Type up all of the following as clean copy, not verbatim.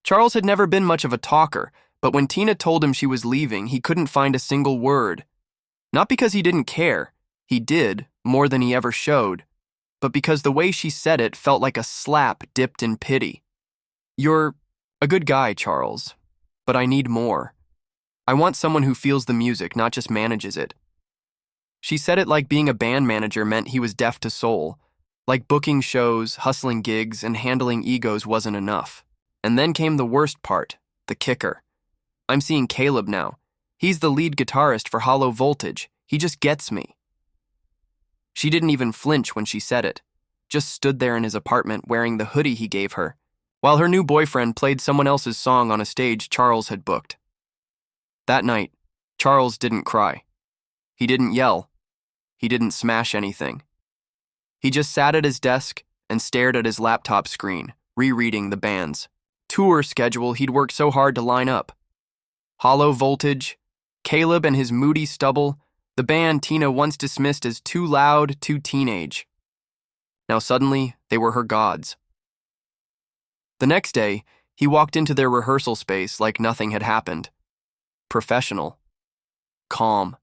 Charles had never been much of a talker, but when Tina told him she was leaving, he couldn't find a single word. Not because he didn't care, he did, more than he ever showed, but because the way she said it felt like a slap dipped in pity. "You're a good guy, Charles, but I need more. I want someone who feels the music, not just manages it." She said it like being a band manager meant he was deaf to soul, like booking shows, hustling gigs, and handling egos wasn't enough. And then came the worst part, the kicker. "I'm seeing Caleb now. He's the lead guitarist for Hollow Voltage. He just gets me." She didn't even flinch when she said it, just stood there in his apartment wearing the hoodie he gave her, while her new boyfriend played someone else's song on a stage Charles had booked. That night, Charles didn't cry. He didn't yell. He didn't smash anything. He just sat at his desk and stared at his laptop screen, rereading the band's tour schedule he'd worked so hard to line up. Hollow Voltage, Caleb and his moody stubble, the band Tina once dismissed as too loud, too teenage. Now suddenly, they were her gods. The next day, he walked into their rehearsal space like nothing had happened. Professional. Calm.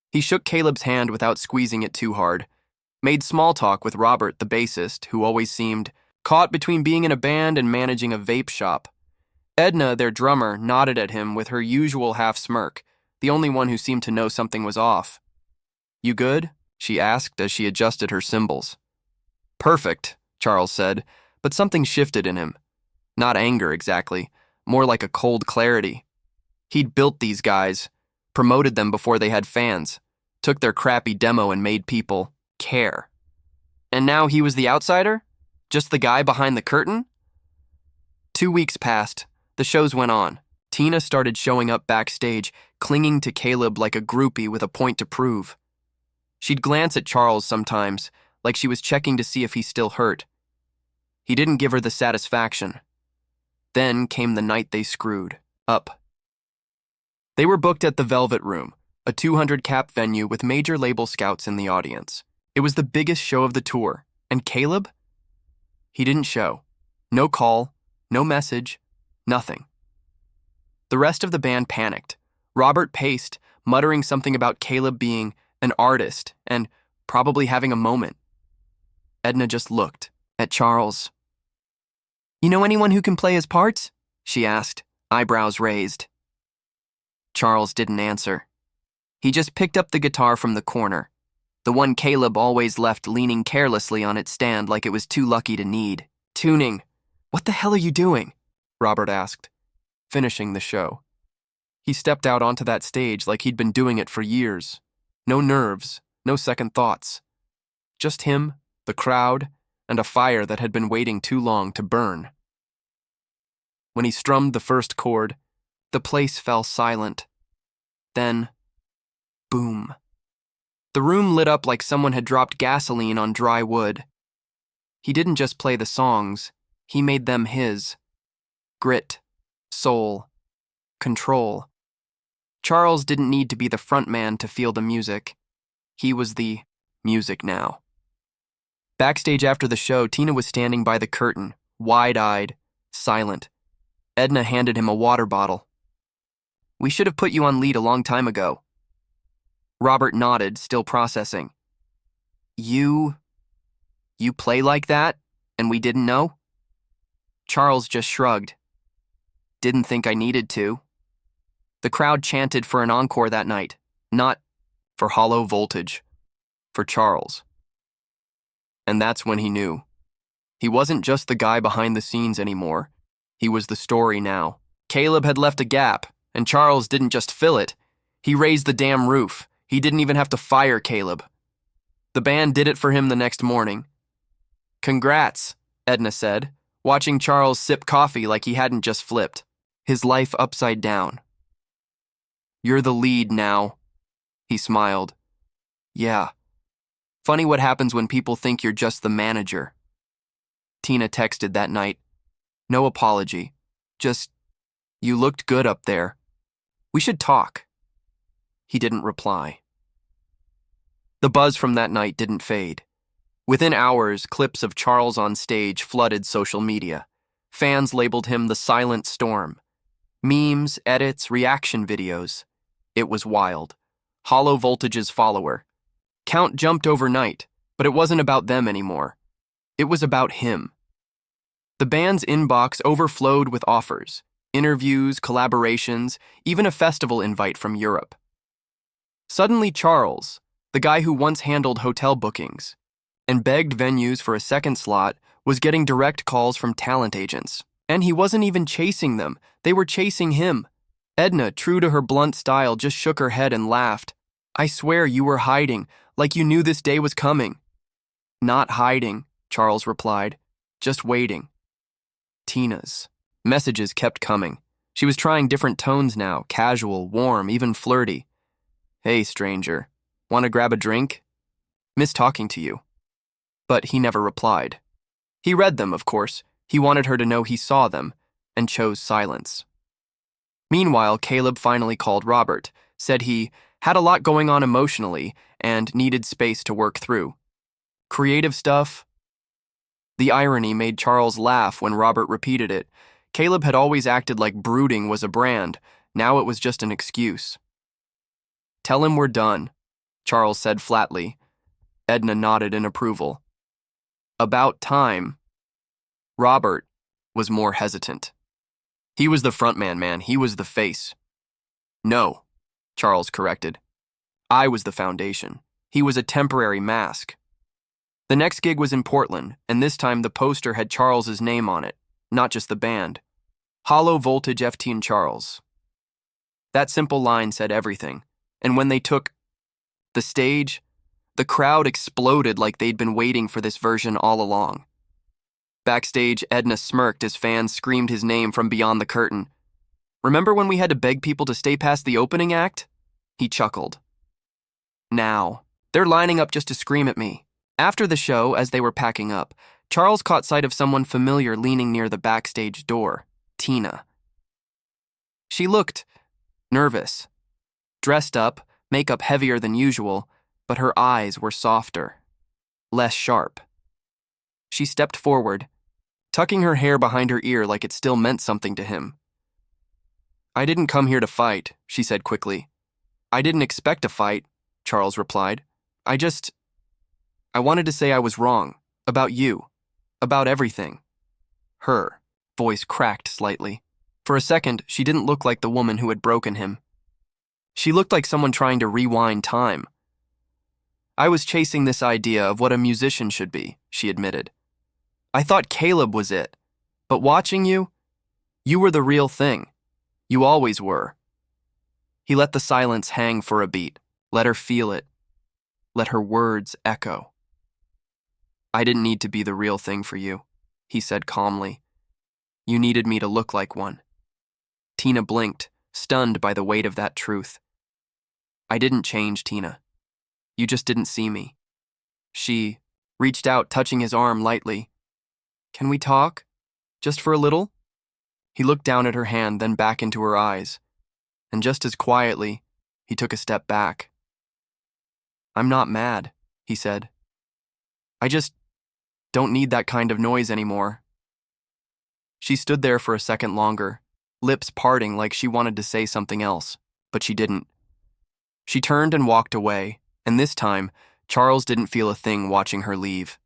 He shook Caleb's hand without squeezing it too hard, made small talk with Robert, the bassist, who always seemed caught between being in a band and managing a vape shop. Edna, their drummer, nodded at him with her usual half-smirk, the only one who seemed to know something was off. "You good?" she asked as she adjusted her cymbals. "Perfect," Charles said, but something shifted in him. Not anger exactly, more like a cold clarity. He'd built these guys, promoted them before they had fans, took their crappy demo and made people care. And now he was the outsider? Just the guy behind the curtain? 2 weeks passed. The shows went on. Tina started showing up backstage, clinging to Caleb like a groupie with a point to prove. She'd glance at Charles sometimes, like she was checking to see if he still hurt. He didn't give her the satisfaction. Then came the night they screwed up. They were booked at the Velvet Room, a 200-cap venue with major label scouts in the audience. It was the biggest show of the tour, and Caleb? He didn't show. No call, no message, nothing. The rest of the band panicked. Robert paced, muttering something about Caleb being an artist and probably having a moment. Edna just looked at Charles. "You know anyone who can play his parts?" she asked, eyebrows raised. Charles didn't answer. He just picked up the guitar from the corner, the one Caleb always left leaning carelessly on its stand like it was too lucky to need. "Tuning. What the hell are you doing?" Robert asked, finishing the show. He stepped out onto that stage like he'd been doing it for years. No nerves, no second thoughts. Just him, the crowd, and a fire that had been waiting too long to burn. When he strummed the first chord, the place fell silent. Then, boom. The room lit up like someone had dropped gasoline on dry wood. He didn't just play the songs, he made them his. Grit, soul, control. Charles didn't need to be the front man to feel the music. He was the music now. Backstage after the show, Tina was standing by the curtain, wide-eyed, silent. Edna handed him a water bottle. "We should have put you on lead a long time ago." Robert nodded, still processing. You play like that, and we didn't know?" Charles just shrugged. "Didn't think I needed to." The crowd chanted for an encore that night, not for Hollow Voltage, for Charles. And that's when he knew. He wasn't just the guy behind the scenes anymore. He was the story now. Caleb had left a gap, and Charles didn't just fill it. He raised the damn roof. He didn't even have to fire Caleb. The band did it for him the next morning. "Congrats," Edna said, watching Charles sip coffee like he hadn't just flipped, his life upside down. "You're the lead now." He smiled. "Yeah. Funny what happens when people think you're just the manager." Tina texted that night. No apology. Just, "You looked good up there. We should talk." He didn't reply. The buzz from that night didn't fade. Within hours, clips of Charles on stage flooded social media. Fans labeled him the Silent Storm. Memes, edits, reaction videos. It was wild. Hollow Voltage's follower. Count jumped overnight, but it wasn't about them anymore. It was about him. The band's inbox overflowed with offers, interviews, collaborations, even a festival invite from Europe. Suddenly Charles, the guy who once handled hotel bookings and begged venues for a second slot, was getting direct calls from talent agents. And he wasn't even chasing them, they were chasing him. Edna, true to her blunt style, just shook her head and laughed. "I swear you were hiding, like you knew this day was coming." "Not hiding," Charles replied, "just waiting." Tina's messages kept coming. She was trying different tones now, casual, warm, even flirty. "Hey, stranger, want to grab a drink? Miss talking to you." But he never replied. He read them, of course. He wanted her to know he saw them, and chose silence. Meanwhile, Caleb finally called Robert, said he had a lot going on emotionally and needed space to work through. Creative stuff? The irony made Charles laugh when Robert repeated it. Caleb had always acted like brooding was a brand. Now it was just an excuse. "Tell him we're done," Charles said flatly. Edna nodded in approval. "About time." Robert was more hesitant. He was the frontman, man. He was the face. "No," Charles corrected. "I was the foundation. He was a temporary mask." The next gig was in Portland, and this time the poster had Charles's name on it, not just the band. Hollow Voltage FT and Charles. That simple line said everything, and when they took the stage, the crowd exploded like they'd been waiting for this version all along. Backstage, Edna smirked as fans screamed his name from beyond the curtain. "Remember when we had to beg people to stay past the opening act?" He chuckled. "Now, they're lining up just to scream at me." After the show, as they were packing up, Charles caught sight of someone familiar leaning near the backstage door, Tina. She looked nervous, dressed up, makeup heavier than usual, but her eyes were softer, less sharp. She stepped forward, tucking her hair behind her ear like it still meant something to him. "I didn't come here to fight," she said quickly. "I didn't expect a fight," Charles replied. I wanted to say I was wrong, about you, about everything." Her voice cracked slightly. For a second, she didn't look like the woman who had broken him. She looked like someone trying to rewind time. "I was chasing this idea of what a musician should be," she admitted. "I thought Caleb was it, but watching you, you were the real thing. You always were." He let the silence hang for a beat, let her feel it, let her words echo. "I didn't need to be the real thing for you," he said calmly. "You needed me to look like one." Tina blinked, stunned by the weight of that truth. "I didn't change, Tina. You just didn't see me." She reached out, touching his arm lightly. "Can we talk? Just for a little?" He looked down at her hand, then back into her eyes. And just as quietly, he took a step back. "I'm not mad," he said. "I just don't need that kind of noise anymore." She stood there for a second longer, lips parting like she wanted to say something else, but she didn't. She turned and walked away, and this time, Charles didn't feel a thing watching her leave.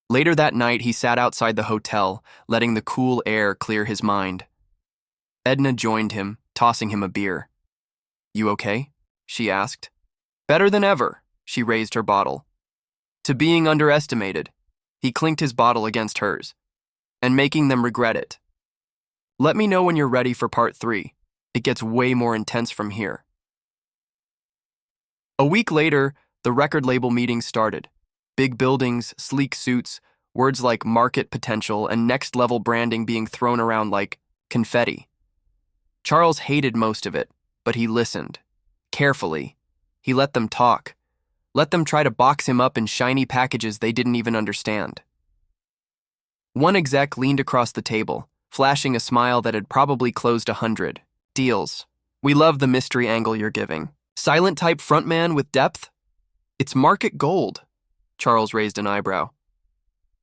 Later that night, he sat outside the hotel, letting the cool air clear his mind. Edna joined him, tossing him a beer. "You okay?" she asked. "Better than ever," she raised her bottle. To being underestimated, he clinked his bottle against hers, and making them regret it. "Let me know when you're ready for part 3. It gets way more intense from here." A week later, the record label meeting started. Big buildings, sleek suits, words like market potential and next-level branding being thrown around like confetti. Charles hated most of it, but he listened. Carefully. He let them talk. Let them try to box him up in shiny packages they didn't even understand. One exec leaned across the table, flashing a smile that had probably closed 100 deals. "We love the mystery angle you're giving. Silent-type frontman with depth? It's market gold." Charles raised an eyebrow.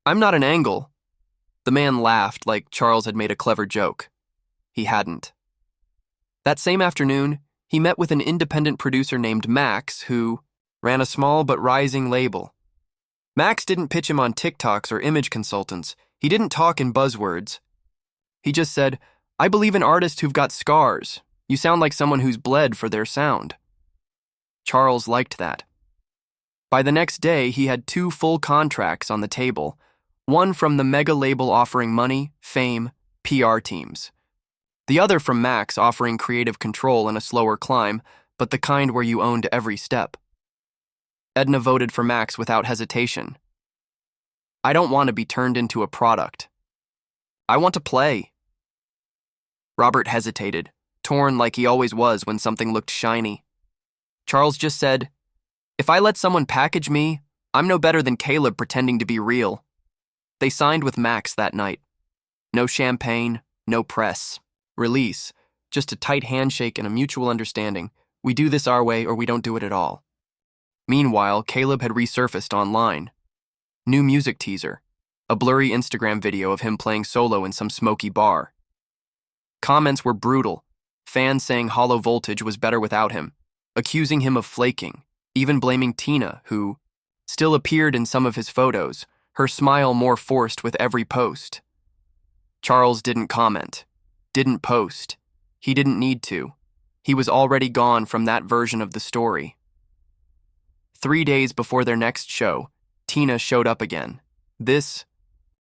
"I'm not an angle." The man laughed like Charles had made a clever joke. He hadn't. That same afternoon, he met with an independent producer named Max who ran a small but rising label. Max didn't pitch him on TikToks or image consultants. He didn't talk in buzzwords. He just said, "I believe in artists who've got scars. You sound like someone who's bled for their sound." Charles liked that. By the next day, he had 2 full contracts on the table, one from the mega label offering money, fame, PR teams. The other from Max offering creative control and a slower climb, but the kind where you owned every step. Edna voted for Max without hesitation. "I don't want to be turned into a product. I want to play." Robert hesitated, torn like he always was when something looked shiny. Charles just said, "If I let someone package me, I'm no better than Caleb pretending to be real." They signed with Max that night. No champagne, no press. Release, just a tight handshake and a mutual understanding. We do this our way or we don't do it at all. Meanwhile, Caleb had resurfaced online. New music teaser, a blurry Instagram video of him playing solo in some smoky bar. Comments were brutal, fans saying Hollow Voltage was better without him, accusing him of flaking, even blaming Tina, who still appeared in some of his photos, her smile more forced with every post. Charles didn't comment, didn't post. He didn't need to. He was already gone from that version of the story. 3 days before their next show, Tina showed up again. This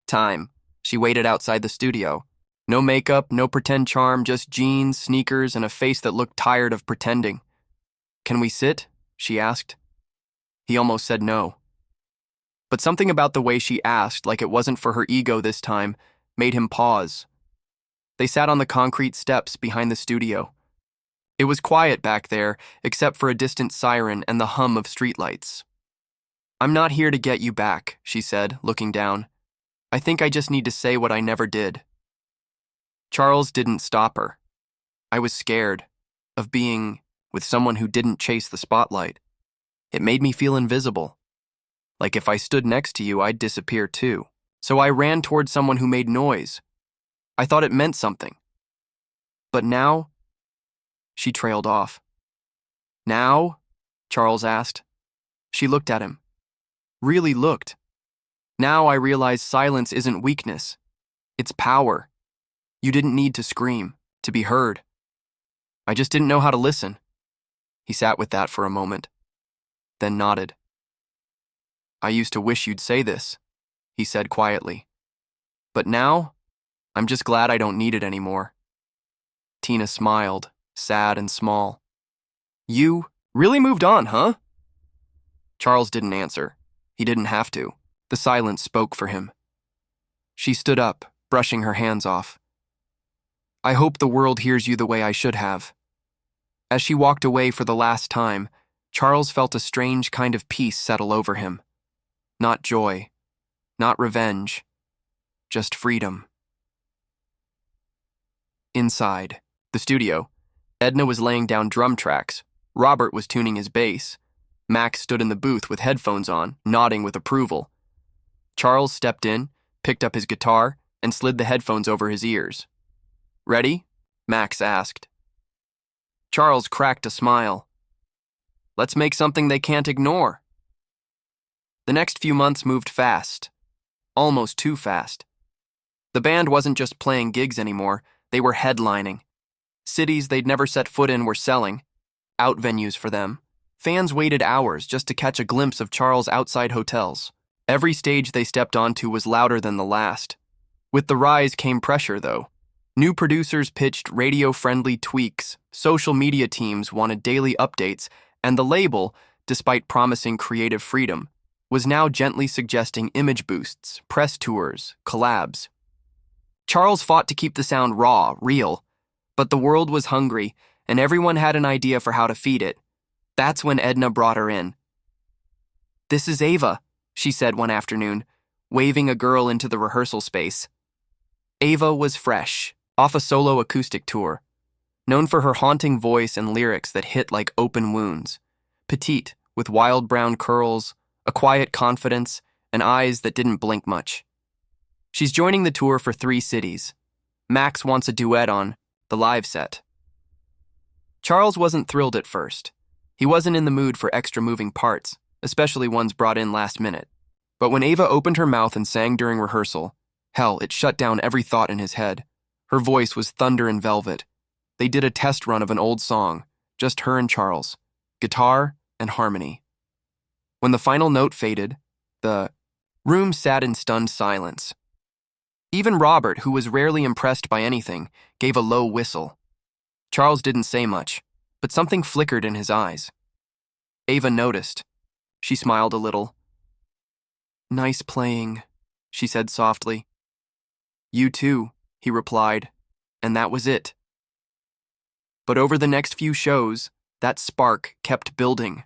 time, she waited outside the studio. No makeup, no pretend charm, just jeans, sneakers, and a face that looked tired of pretending. "Can we sit?" she asked. He almost said no. But something about the way she asked, like it wasn't for her ego this time, made him pause. They sat on the concrete steps behind the studio. It was quiet back there, except for a distant siren and the hum of streetlights. "I'm not here to get you back," she said, looking down. "I think I just need to say what I never did." Charles didn't stop her. "I was scared of being with someone who didn't chase the spotlight. It made me feel invisible. Like if I stood next to you, I'd disappear too. So I ran toward someone who made noise. I thought it meant something. But now..." She trailed off. "Now?" Charles asked. She looked at him. Really looked. "Now I realize silence isn't weakness. It's power. You didn't need to scream, to be heard. I just didn't know how to listen." He sat with that for a moment, then nodded. "I used to wish you'd say this," he said quietly. "But now, I'm just glad I don't need it anymore." Tina smiled, sad and small. "You really moved on, huh?" Charles didn't answer. He didn't have to. The silence spoke for him. She stood up, brushing her hands off. "I hope the world hears you the way I should have." As she walked away for the last time, Charles felt a strange kind of peace settle over him. Not joy, not revenge, just freedom. Inside the studio, Edna was laying down drum tracks. Robert was tuning his bass. Max stood in the booth with headphones on, nodding with approval. Charles stepped in, picked up his guitar, and slid the headphones over his ears. "Ready?" Max asked. Charles cracked a smile. "Let's make something they can't ignore." The next few months moved fast, almost too fast. The band wasn't just playing gigs anymore, they were headlining. Cities they'd never set foot in were selling, out venues for them. Fans waited hours just to catch a glimpse of Charles outside hotels. Every stage they stepped onto was louder than the last. With the rise came pressure, though. New producers pitched radio-friendly tweaks, social media teams wanted daily updates, and the label, despite promising creative freedom, was now gently suggesting image boosts, press tours, collabs. Charles fought to keep the sound raw, real, but the world was hungry, and everyone had an idea for how to feed it. That's when Edna brought her in. "This is Ava," she said one afternoon, waving a girl into the rehearsal space. Ava was fresh, off a solo acoustic tour, known for her haunting voice and lyrics that hit like open wounds. Petite, with wild brown curls, a quiet confidence, and eyes that didn't blink much. She's joining the tour for 3 cities. Max wants a duet on the live set. Charles wasn't thrilled at first. He wasn't in the mood for extra moving parts, especially ones brought in last minute. But when Ava opened her mouth and sang during rehearsal, hell, it shut down every thought in his head. Her voice was thunder and velvet. They did a test run of an old song, just her and Charles, guitar and harmony. When the final note faded, the room sat in stunned silence. Even Robert, who was rarely impressed by anything, gave a low whistle. Charles didn't say much, but something flickered in his eyes. Ava noticed. She smiled a little. "Nice playing," she said softly. "You too," he replied, and that was it. But over the next few shows, that spark kept building.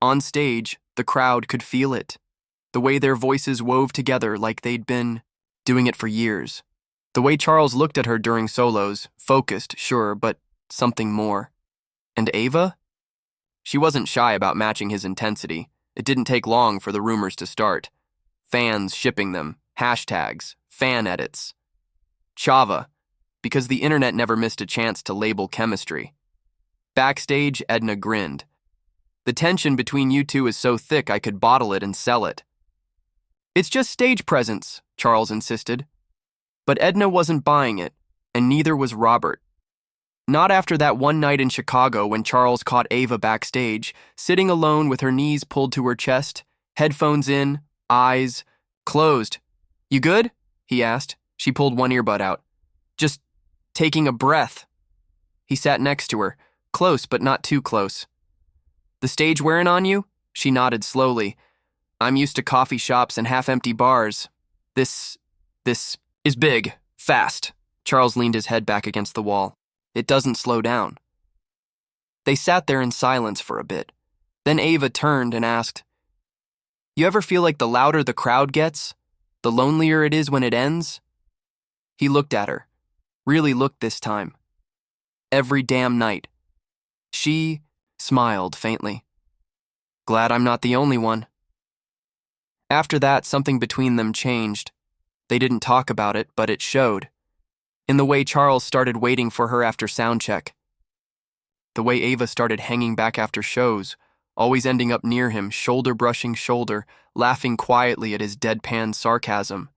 On stage, the crowd could feel it, the way their voices wove together like they'd been doing it for years. The way Charles looked at her during solos, focused, sure, but something more. And Ava? She wasn't shy about matching his intensity. It didn't take long for the rumors to start. Fans shipping them, hashtags, fan edits. Chava, because the internet never missed a chance to label chemistry. Backstage, Edna grinned. "The tension between you two is so thick I could bottle it and sell it." "It's just stage presence," Charles insisted. But Edna wasn't buying it, and neither was Robert. Not after that one night in Chicago when Charles caught Ava backstage, sitting alone with her knees pulled to her chest, headphones in, eyes closed. "You good?" he asked. She pulled one earbud out. "Just taking a breath." He sat next to her, close but not too close. "The stage wearing on you?" She nodded slowly. "I'm used to coffee shops and half-empty bars. This is big, fast." Charles leaned his head back against the wall. "It doesn't slow down." They sat there in silence for a bit. Then Ava turned and asked, "You ever feel like the louder the crowd gets, the lonelier it is when it ends?" He looked at her, really looked this time. "Every damn night." She smiled faintly. "Glad I'm not the only one." After that, something between them changed. They didn't talk about it, but it showed. In the way Charles started waiting for her after sound check. The way Ava started hanging back after shows, always ending up near him, shoulder brushing shoulder, laughing quietly at his deadpan sarcasm.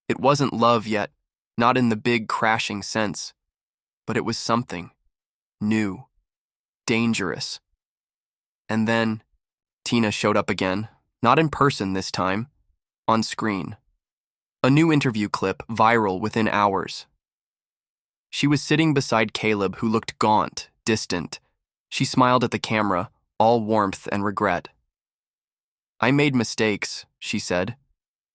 It wasn't love yet, not in the big crashing sense, but it was something new, dangerous. And then Tina showed up again, not in person this time, on screen. A new interview clip, viral within hours. She was sitting beside Caleb, who looked gaunt, distant. She smiled at the camera, all warmth and regret. "I made mistakes," she said.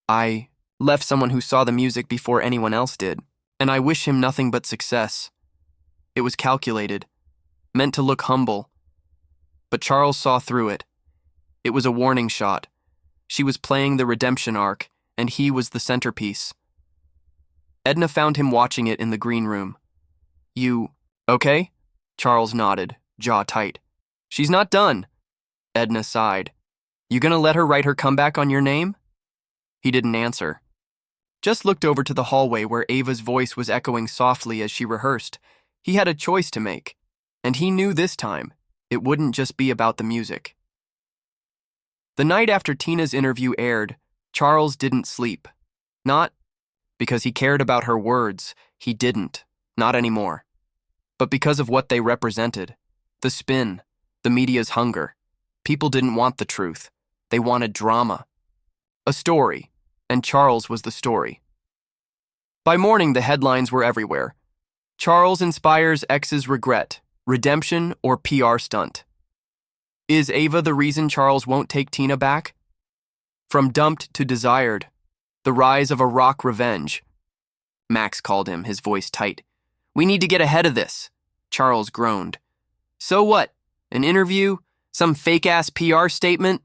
"I left someone who saw the music before anyone else did, and I wish him nothing but success." It was calculated, meant to look humble. But Charles saw through it. It was a warning shot. She was playing the redemption arc, and he was the centerpiece. Edna found him watching it in the green room. "You okay?" Charles nodded, jaw tight. "She's not done." Edna sighed. "You gonna let her write her comeback on your name?" He didn't answer. Just looked over to the hallway where Ava's voice was echoing softly as she rehearsed. He had a choice to make, and he knew this time it wouldn't just be about the music. The night after Tina's interview aired, Charles didn't sleep. Not because he cared about her words, he didn't, not anymore. But because of what they represented. The spin, the media's hunger. People didn't want the truth. They wanted drama. A story, and Charles was the story. By morning, the headlines were everywhere. Charles inspires ex's regret, redemption, or PR stunt. Is Ava the reason Charles won't take Tina back? From dumped to desired, the rise of a rock revenge. Max called him, his voice tight. "We need to get ahead of this." Charles groaned. "So what? An interview? Some fake-ass PR statement?"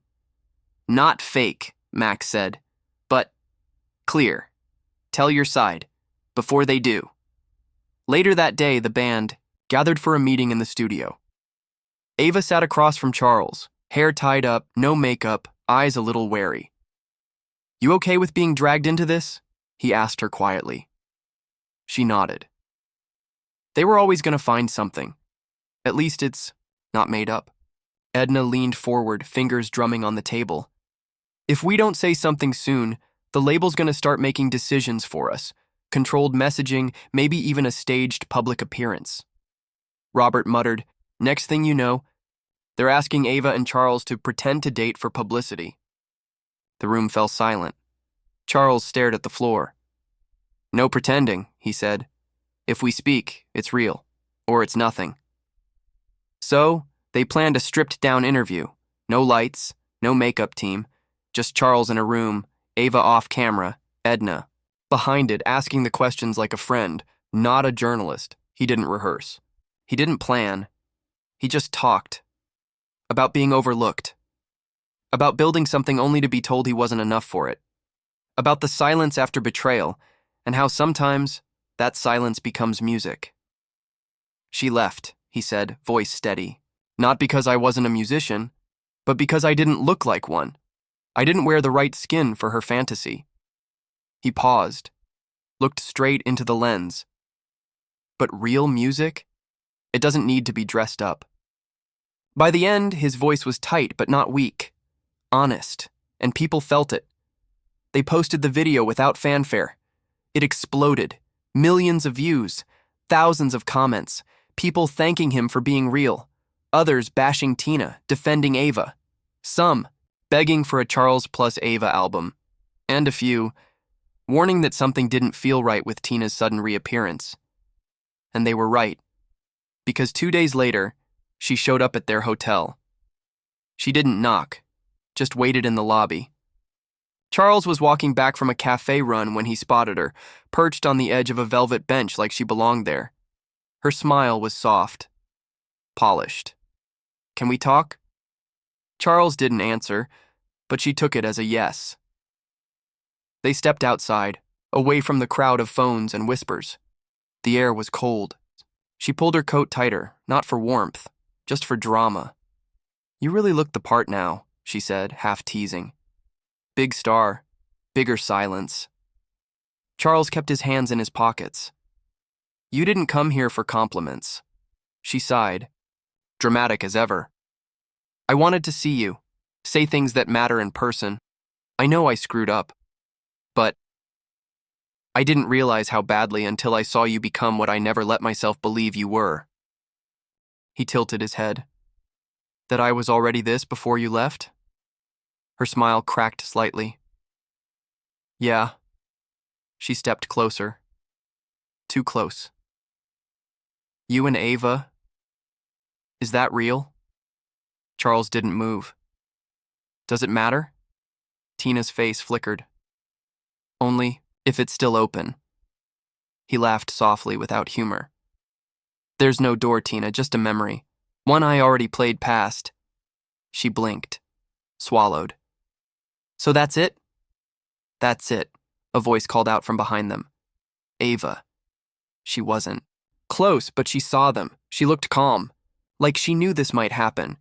"Not fake," Max said, "but clear. Tell your side, before they do." Later that day, the band gathered for a meeting in the studio. Ava sat across from Charles, hair tied up, no makeup, eyes a little wary. "You okay with being dragged into this?" he asked her quietly. She nodded. They were always going to find something. At least it's not made up. Edna leaned forward, fingers drumming on the table. If we don't say something soon, the label's going to start making decisions for us. Controlled messaging, maybe even a staged public appearance. Robert muttered, next thing you know, they're asking Ava and Charles to pretend to date for publicity. The room fell silent. Charles stared at the floor. No pretending, he said. If we speak, it's real, or it's nothing. So, they planned a stripped-down interview. No lights, no makeup team, just Charles in a room, Ava off camera, Edna behind it asking the questions like a friend, not a journalist. He didn't rehearse. He didn't plan. He just talked. About being overlooked. About building something only to be told he wasn't enough for it. About the silence after betrayal, and how sometimes that silence becomes music. She left, he said, voice steady. Not because I wasn't a musician, but because I didn't look like one. I didn't wear the right skin for her fantasy. He paused, looked straight into the lens. But real music? It doesn't need to be dressed up. By the end, his voice was tight but not weak, honest, and people felt it. They posted the video without fanfare. It exploded. Millions of views, thousands of comments, people thanking him for being real, others bashing Tina, defending Ava, some begging for a Charles plus Ava album, and a few warning that something didn't feel right with Tina's sudden reappearance. And they were right, because 2 days later, she showed up at their hotel. She didn't knock, just waited in the lobby. Charles was walking back from a cafe run when he spotted her, perched on the edge of a velvet bench like she belonged there. Her smile was soft, polished. Can we talk? Charles didn't answer, but she took it as a yes. They stepped outside, away from the crowd of phones and whispers. The air was cold. She pulled her coat tighter, not for warmth, just for drama. You really look the part now, she said, half teasing. Big star, bigger silence. Charles kept his hands in his pockets. You didn't come here for compliments. She sighed, dramatic as ever. I wanted to see you, say things that matter in person. I know I screwed up. But I didn't realize how badly until I saw you become what I never let myself believe you were. He tilted his head. That I was already this before you left? Her smile cracked slightly. Yeah. She stepped closer. Too close. You and Ava? Is that real? Charles didn't move. Does it matter? Tina's face flickered. Only if it's still open. He laughed softly without humor. There's no door, Tina, just a memory. One I already played past. She blinked, swallowed. So that's it? That's it, a voice called out from behind them. Ava. She wasn't. Close, but she saw them. She looked calm, like she knew this might happen.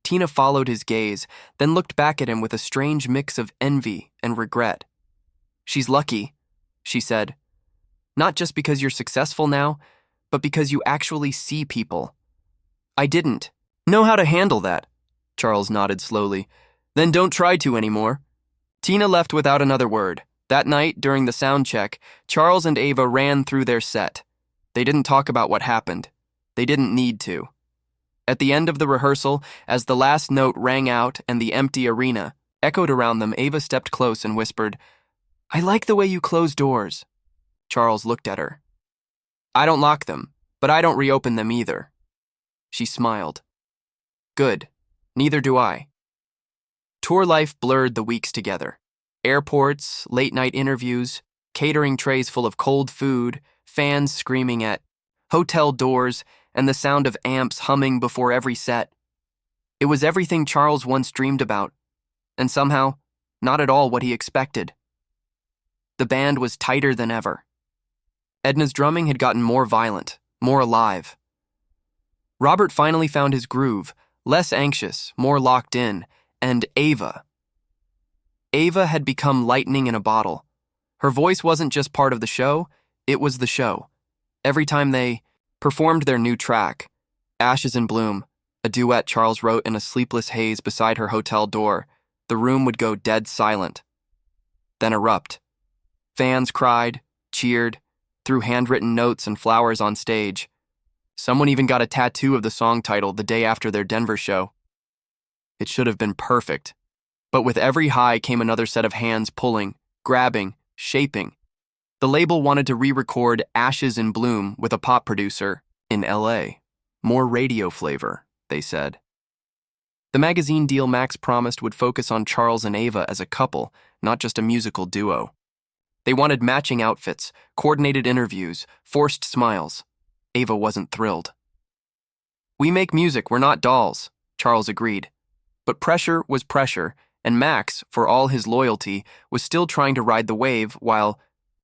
Tina followed his gaze, then looked back at him with a strange mix of envy and regret. She's lucky, she said. Not just because you're successful now, but because you actually see people. I didn't know how to handle that. Charles nodded slowly. Then don't try to anymore. Tina left without another word. That night, during the sound check, Charles and Ava ran through their set. They didn't talk about what happened. They didn't need to. At the end of the rehearsal, as the last note rang out and the empty arena echoed around them, Ava stepped close and whispered, I like the way you close doors. Charles looked at her. I don't lock them, but I don't reopen them either. She smiled. Good. Neither do I. Tour life blurred the weeks together. Airports, late-night interviews, catering trays full of cold food, fans screaming at hotel doors, and the sound of amps humming before every set. It was everything Charles once dreamed about, and somehow, not at all what he expected. The band was tighter than ever. Edna's drumming had gotten more violent, more alive. Robert finally found his groove, less anxious, more locked in, and Ava. Ava had become lightning in a bottle. Her voice wasn't just part of the show, it was the show. Every time they performed their new track, Ashes in Bloom, a duet Charles wrote in a sleepless haze beside her hotel door, the room would go dead silent. Then erupt. Fans cried, cheered, threw handwritten notes and flowers on stage. Someone even got a tattoo of the song title the day after their Denver show. It should have been perfect. But with every high came another set of hands pulling, grabbing, shaping. The label wanted to re-record Ashes in Bloom with a pop producer in LA. More radio flavor, they said. The magazine deal Max promised would focus on Charles and Ava as a couple, not just a musical duo. They wanted matching outfits, coordinated interviews, forced smiles. Ava wasn't thrilled. "We make music, we're not dolls," Charles agreed. But pressure was pressure, and Max, for all his loyalty, was still trying to ride the wave while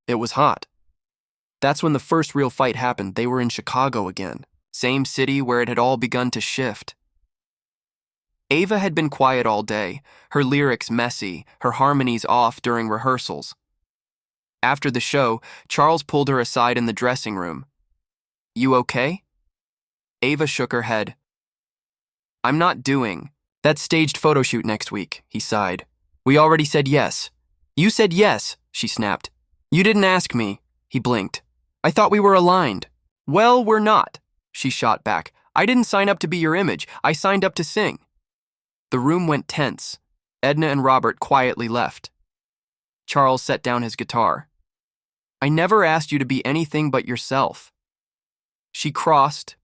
it was hot. That's when the first real fight happened. They were in Chicago again, same city where it had all begun to shift. Ava had been quiet all day, her lyrics messy, her harmonies off during rehearsals. After the show, Charles pulled her aside in the dressing room. "You okay?" Ava shook her head. "I'm not doing that staged photo shoot next week," he sighed. "We already said yes." "You said yes," she snapped. "You didn't ask me," he blinked. "I thought we were aligned." "Well, we're not," she shot back. "I didn't sign up to be your image. I signed up to sing." The room went tense. Edna and Robert quietly left. Charles set down his guitar. "I never asked you to be anything but yourself." She crossed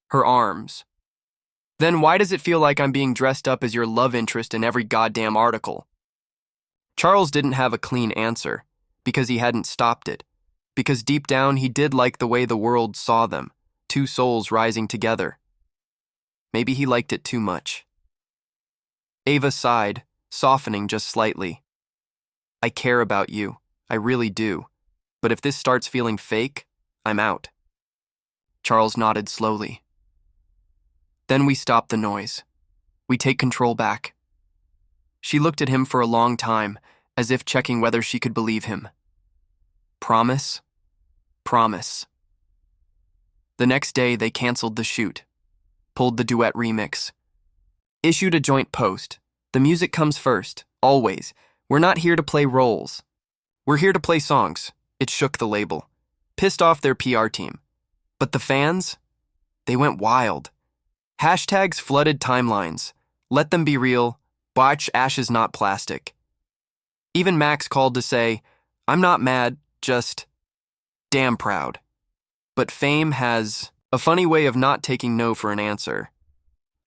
her arms. "Then why does it feel like I'm being dressed up as your love interest in every goddamn article?" Charles didn't have a clean answer, because he hadn't stopped it, because deep down he did like the way the world saw them, two souls rising together. Maybe he liked it too much. Ava sighed, softening just slightly. "I care about you, I really do, but if this starts feeling fake, I'm out." Charles nodded slowly. "Then we stop the noise. We take control back." She looked at him for a long time, as if checking whether she could believe him. "Promise? Promise." The next day, they canceled the shoot, pulled the duet remix, issued a joint post. "The music comes first, always. We're not here to play roles. We're here to play songs." It shook the label, pissed off their PR team. But the fans? They went wild. Hashtags flooded timelines. "Let them be real. Watch Ashes not plastic." Even Max called to say, "I'm not mad, just damn proud." But fame has a funny way of not taking no for an answer.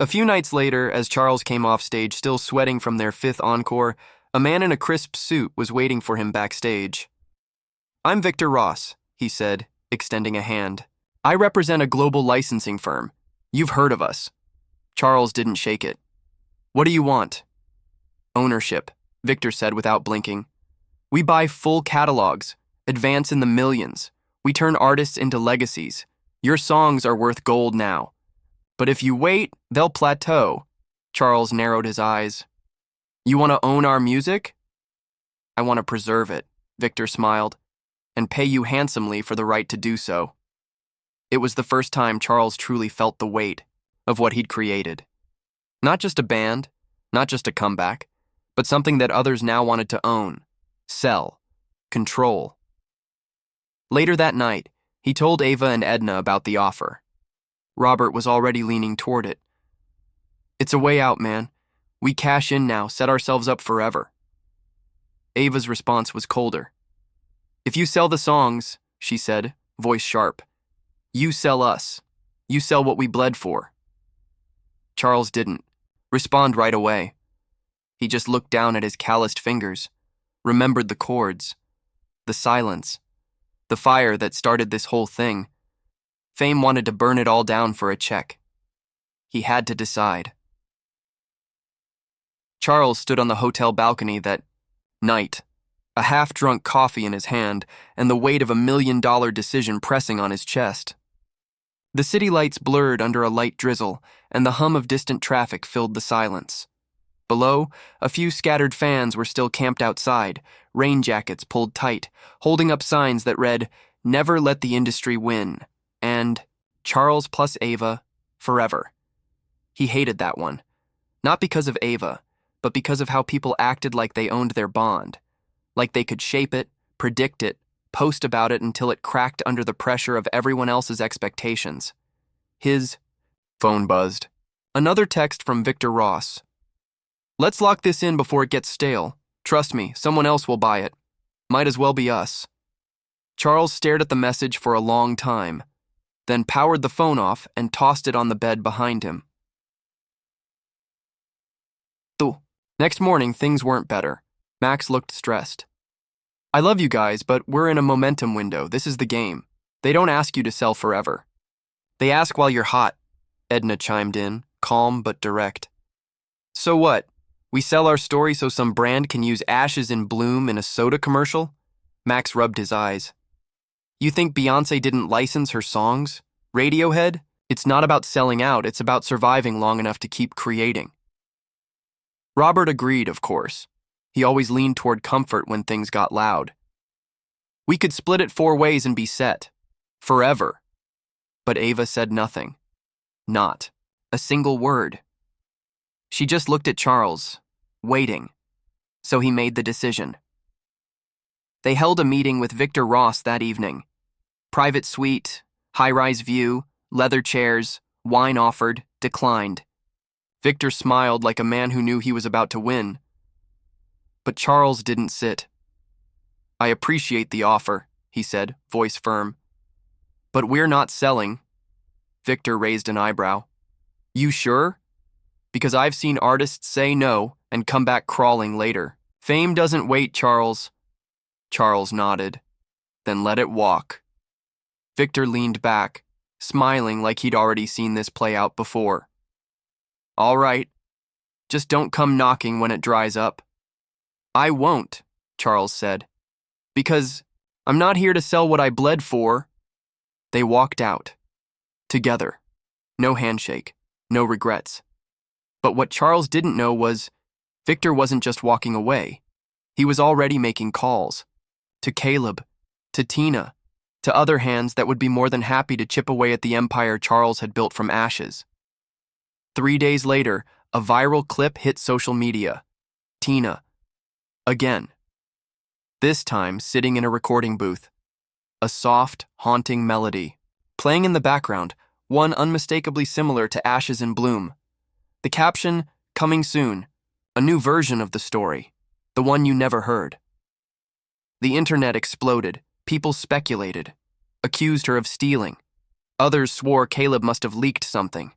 A few nights later, as Charles came off stage still sweating from their fifth encore, a man in a crisp suit was waiting for him backstage. "I'm Victor Ross," he said, extending a hand. "I represent a global licensing firm. You've heard of us." Charles didn't shake it. "What do you want?" "Ownership," Victor said without blinking. "We buy full catalogs, advance in the millions. We turn artists into legacies. Your songs are worth gold now. But if you wait, they'll plateau." Charles narrowed his eyes. "You want to own our music?" "I want to preserve it," Victor smiled, "and pay you handsomely for the right to do so." It was the first time Charles truly felt the weight of what he'd created. Not just a band, not just a comeback, but something that others now wanted to own, sell, control. Later that night, he told Ava and Edna about the offer. Robert was already leaning toward it. "It's a way out, man. We cash in now, set ourselves up forever." Ava's response was colder. "If you sell the songs," she said, voice sharp, "you sell us. You sell what we bled for." Charles didn't respond right away. He just looked down at his calloused fingers, remembered the chords, the silence, the fire that started this whole thing. Fame wanted to burn it all down for a check. He had to decide. Charles stood on the hotel balcony that night, a half-drunk coffee in his hand and the weight of $1 million decision pressing on his chest. The city lights blurred under a light drizzle, and the hum of distant traffic filled the silence. Below, a few scattered fans were still camped outside, rain jackets pulled tight, holding up signs that read, "Never let the industry win," and "Charles plus Ava, forever." He hated that one. Not because of Ava, but because of how people acted like they owned their bond. Like they could shape it, predict it, post about it until it cracked under the pressure of everyone else's expectations. His phone buzzed. Another text from Victor Ross. "Let's lock this in before it gets stale. Trust me, someone else will buy it. Might as well be us." Charles stared at the message for a long time, then powered the phone off and tossed it on the bed behind him. Next morning, things weren't better. Max looked stressed. "I love you guys, but we're in a momentum window. This is the game. They don't ask you to sell forever. They ask while you're hot," Edna chimed in, calm but direct. "So what? We sell our story so some brand can use ashes in bloom in a soda commercial?" Max rubbed his eyes. "You think Beyoncé didn't license her songs? Radiohead? It's not about selling out, it's about surviving long enough to keep creating." Robert agreed, of course. He always leaned toward comfort when things got loud. "We could split it 4 ways and be set. Forever." But Ava said nothing. Not a single word. She just looked at Charles, waiting. So he made the decision. They held a meeting with Victor Ross that evening. Private suite, high-rise view, leather chairs, wine offered, declined. Victor smiled like a man who knew he was about to win. But Charles didn't sit. "I appreciate the offer," he said, voice firm. "But we're not selling." Victor raised an eyebrow. "You sure? Because I've seen artists say no and come back crawling later. Fame doesn't wait, Charles." Charles nodded. "Then let it walk." Victor leaned back, smiling like he'd already seen this play out before. "All right. Just don't come knocking when it dries up." "I won't," Charles said, "because I'm not here to sell what I bled for." They walked out. Together. No handshake. No regrets. But what Charles didn't know was Victor wasn't just walking away. He was already making calls. To Caleb. To Tina. To other hands that would be more than happy to chip away at the empire Charles had built from ashes. 3 days later, a viral clip hit social media. Tina. Again. This time, sitting in a recording booth. A soft, haunting melody. Playing in the background, one unmistakably similar to Ashes in Bloom. The caption, "Coming soon." A new version of the story. The one you never heard. The internet exploded. People speculated. Accused her of stealing. Others swore Caleb must have leaked something.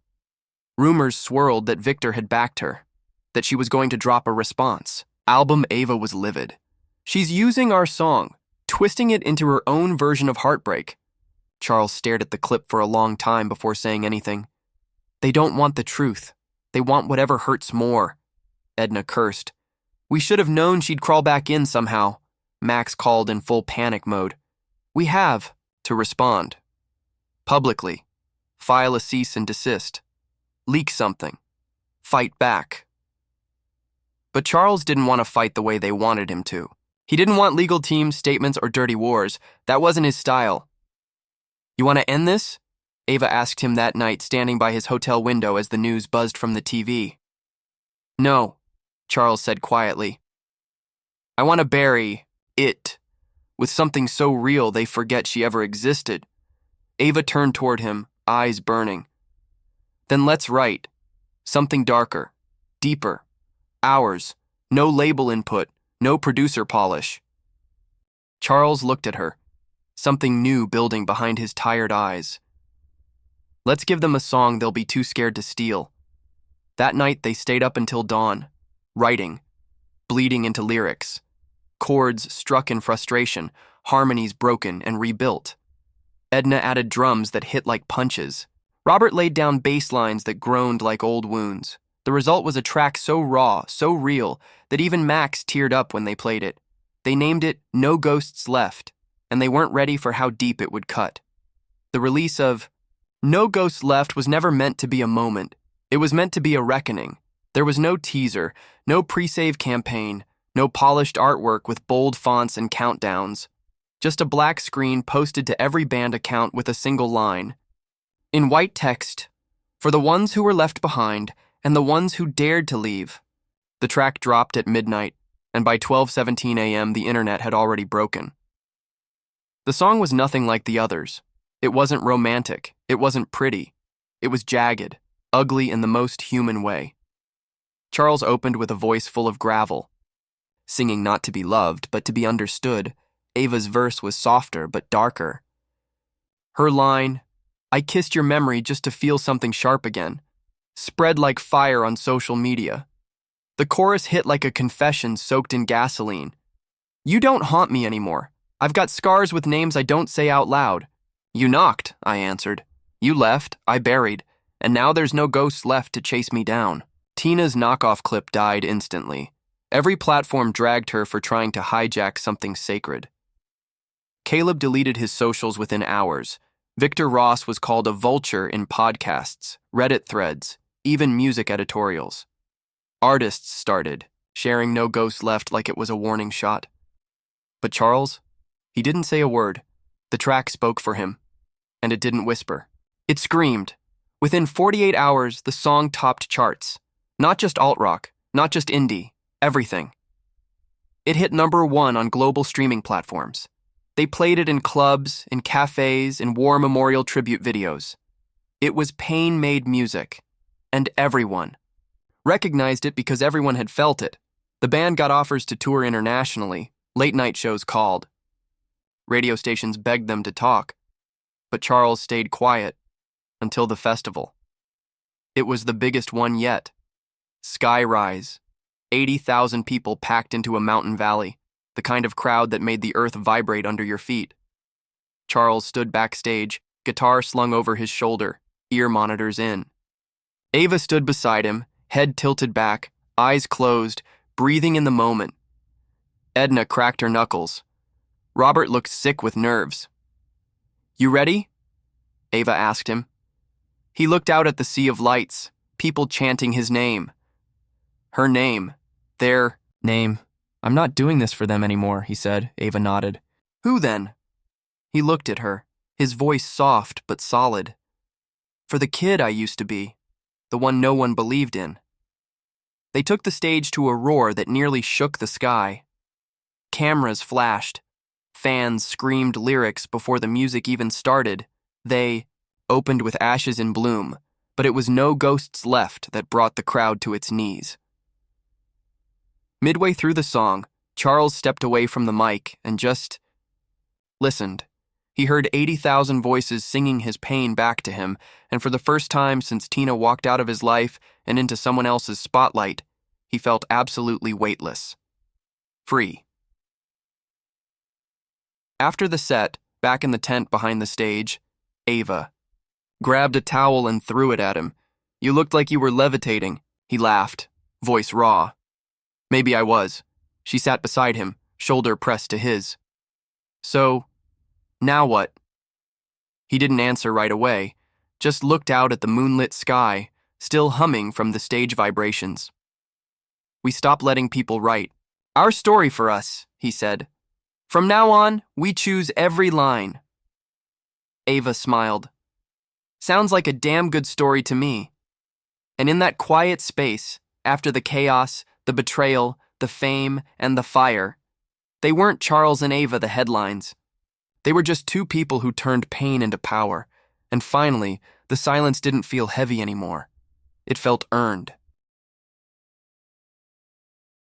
Rumors swirled that Victor had backed her, that she was going to drop a response. Album Ava was livid. "She's using our song, twisting it into her own version of heartbreak." Charles stared at the clip for a long time before saying anything. "They don't want the truth. They want whatever hurts more." Edna cursed. "We should have known she'd crawl back in somehow," Max called in full panic mode. "We have to respond. Publicly. File a cease and desist. Leak something. Fight back." But Charles didn't want to fight the way they wanted him to. He didn't want legal teams, statements, or dirty wars. That wasn't his style. "You want to end this?" Ava asked him that night, standing by his hotel window as the news buzzed from the TV. "No," Charles said quietly. "I want to bury it with something so real they forget she ever existed." Ava turned toward him, eyes burning. "Then let's write. Something darker, deeper. Ours. No label input, no producer polish." Charles looked at her, something new building behind his tired eyes. "Let's give them a song they'll be too scared to steal." That night they stayed up until dawn, writing, bleeding into lyrics. Chords struck in frustration, harmonies broken and rebuilt. Edna added drums that hit like punches. Robert laid down bass lines that groaned like old wounds. The result was a track so raw, so real, that even Max teared up when they played it. They named it No Ghosts Left, and they weren't ready for how deep it would cut. The release of No Ghosts Left was never meant to be a moment. It was meant to be a reckoning. There was no teaser, No pre-save campaign, no polished artwork with bold fonts and countdowns. Just a black screen posted to every band account with a single line. In white text, for the ones who were left behind and the ones who dared to leave. The track dropped at midnight, and by 12:17 a.m. the internet had already broken. The song was nothing like the others. It wasn't romantic. It wasn't pretty. It was jagged, ugly in the most human way. Charles opened with a voice full of gravel. Singing not to be loved, but to be understood, Ava's verse was softer but darker. Her line, "I kissed your memory just to feel something sharp again," spread like fire on social media. The chorus hit like a confession soaked in gasoline. "You don't haunt me anymore. I've got scars with names I don't say out loud. You knocked," I answered. "You left, I buried, and now there's no ghosts left to chase me down." Tina's knockoff clip died instantly. Every platform dragged her for trying to hijack something sacred. Caleb deleted his socials within hours. Victor Ross was called a vulture in podcasts, Reddit threads, even music editorials. Artists started, sharing "No Ghosts Left" like it was a warning shot. But Charles? He didn't say a word. The track spoke for him, and it didn't whisper. It screamed. Within 48 hours, the song topped charts. Not just alt-rock, not just indie, everything. It hit #1 on global streaming platforms. They played it in clubs, in cafes, in war memorial tribute videos. It was pain-made music, and everyone recognized it because everyone had felt it. The band got offers to tour internationally. Late-night shows called. Radio stations begged them to talk, but Charles stayed quiet until the festival. It was the biggest one yet. Skyrise. 80,000 people packed into a mountain valley, the kind of crowd that made the earth vibrate under your feet. Charles stood backstage, guitar slung over his shoulder, ear monitors in. Ava stood beside him, head tilted back, eyes closed, breathing in the moment. Edna cracked her knuckles. Robert looked sick with nerves. "You ready?" Ava asked him. He looked out at the sea of lights, people chanting his name. Her name. Their name. "I'm not doing this for them anymore," he said. Ava nodded. "Who then?" He looked at her, his voice soft but solid. "For the kid I used to be, the one no one believed in." They took the stage to a roar that nearly shook the sky. Cameras flashed. Fans screamed lyrics before the music even started. They opened with Ashes in Bloom, but it was No Ghosts Left that brought the crowd to its knees. Midway through the song, Charles stepped away from the mic and just listened. He heard 80,000 voices singing his pain back to him, and for the first time since Tina walked out of his life and into someone else's spotlight, he felt absolutely weightless. Free. After the set, back in the tent behind the stage, Ava grabbed a towel and threw it at him. "You looked like you were levitating." He laughed, voice raw. "Maybe I was." She sat beside him, shoulder pressed to his. "So, now what?" He didn't answer right away, just looked out at the moonlit sky, still humming from the stage vibrations. "We stopped letting people write our story for us," he said. "From now on, we choose every line." Ava smiled. "Sounds like a damn good story to me." And in that quiet space, after the chaos, the betrayal, the fame, and the fire, they weren't Charles and Ava the headlines. They were just two people who turned pain into power, and finally, the silence didn't feel heavy anymore. It felt earned.